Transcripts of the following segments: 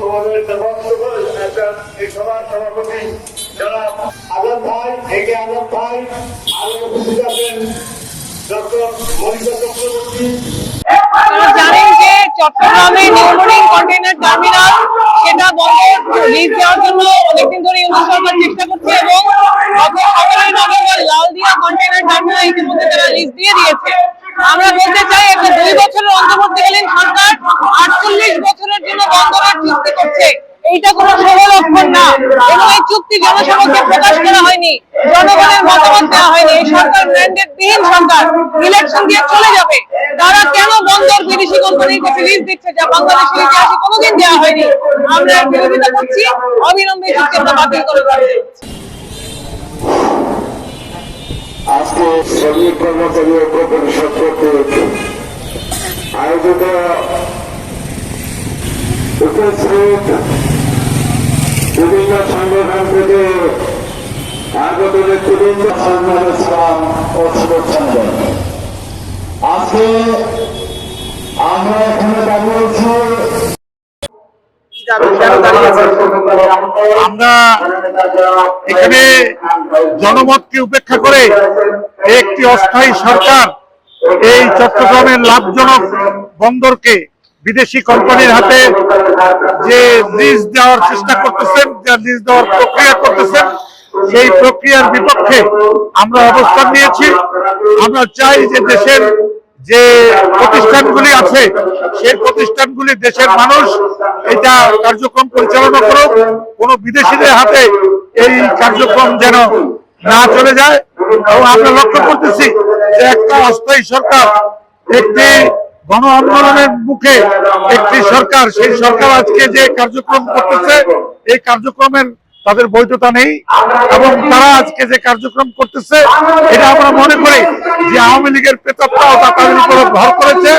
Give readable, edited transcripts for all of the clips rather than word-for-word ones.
আমাদের এই সভার সভাপতি যারা আজাদ ভাই একে আজাদ ভাই আরো উপস্থিত আছেন ডক্টর মনিকা চক্রবর্তী। জানেন যে চট্টগ্রামে নিউলোডিং কন্টেইনার টার্মিনাল সেটা বন্ধ লিজ দেওয়ার জন্য অনেকদিন ধরে সরকার চেষ্টা করছে এবং গত 17 নভেম্বর লালদিয়া কন্টেইনার টার্মিনাল ইতিমধ্যে তারা লিজ দিয়ে দিয়েছে। আমরা বলতে চাই একটা 2 বছরের অন্তর্বর্তীকালীন সরকার 48 বছরের জন্য বন্দরের চুক্তি করছে, এইটা কোনো শুভ লক্ষণ না এবং এই চুক্তি জনসমক্ষে প্রকাশ করা হয়নি, জনগণের মতামত দেওয়া হয়নি। এই সরকার ম্যান্ডেটবিহীন সরকার, ইলেকশন দিয়ে চলে যাবে। তারা কেন বন্দর বিদেশি কোম্পানির কাছে লিজ দিচ্ছে যা বাংলাদেশের ইতিহাসে কোনোদিন দেওয়া হয়নি? আমরা বিরোধিতা করছি, অবিলম্বে চুক্তি আমরা বাতিল করে দিচ্ছি। আজকে শ্রমিক কর্মচারী ঐক্য পরিষদ কর্তৃক আয়োজিত উপস্থিত বিভিন্ন সংগঠন থেকে আগত ব্যক্তিবৃন্দ ইসলাম ও শুভেচ্ছা। আজকে আমরা এখানে দাঁড়িয়েছি, আমরা এখানে জনমতকে উপেক্ষা করে একটি অস্থায়ী সরকার এই চট্টগ্রামের লাভজনক বন্দরকে বিদেশি কোম্পানির হাতে যে লিজ দেওয়ার চেষ্টা করতেছেন, যে লিজ দেওয়ার প্রক্রিয়া করতেছেন, সেই প্রক্রিয়ার বিপক্ষে আমরা অবস্থান নিয়েছি। আমরা চাই যে দেশের যে প্রতিষ্ঠানগুলি আছে সেই প্রতিষ্ঠানগুলি দেশের মানুষ এটা কার্যক্রম পরিচালনা করুক, কোনো বিদেশিদের হাতে এই কার্যক্রম যেন না চলে যায়। এবং আমরা লক্ষ্য করতেছি যে একটা অস্থায়ী সরকার, একটি গণ আন্দোলনের মুখে একটি সরকার, সেই সরকার আজকে যে কার্যক্রম করতেছে এই কার্যক্রমের তাদের বৈধতা নেই এবং তারা আজকে যে কার্যক্রম করতেছে এটা আমরা মনে করি যে আওয়ামী লীগের প্রেতাত্মা তাদের উপর ভর করেছে।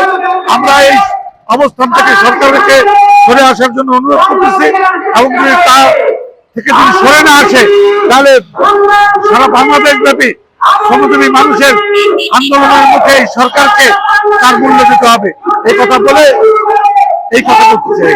আমরা এই অবস্থান থেকে সরকারকে সরে আসার জন্য অনুরোধ করতেছি এবং যদি তা থেকে যদি সরে না আসে তাহলে সারা বাংলাদেশ ব্যাপী শ্রমজীবী মানুষের আন্দোলনের মুখে এই সরকারকে তার মূল্য দিতে হবে। এই কথা বলে এই কথা বলতে চাই।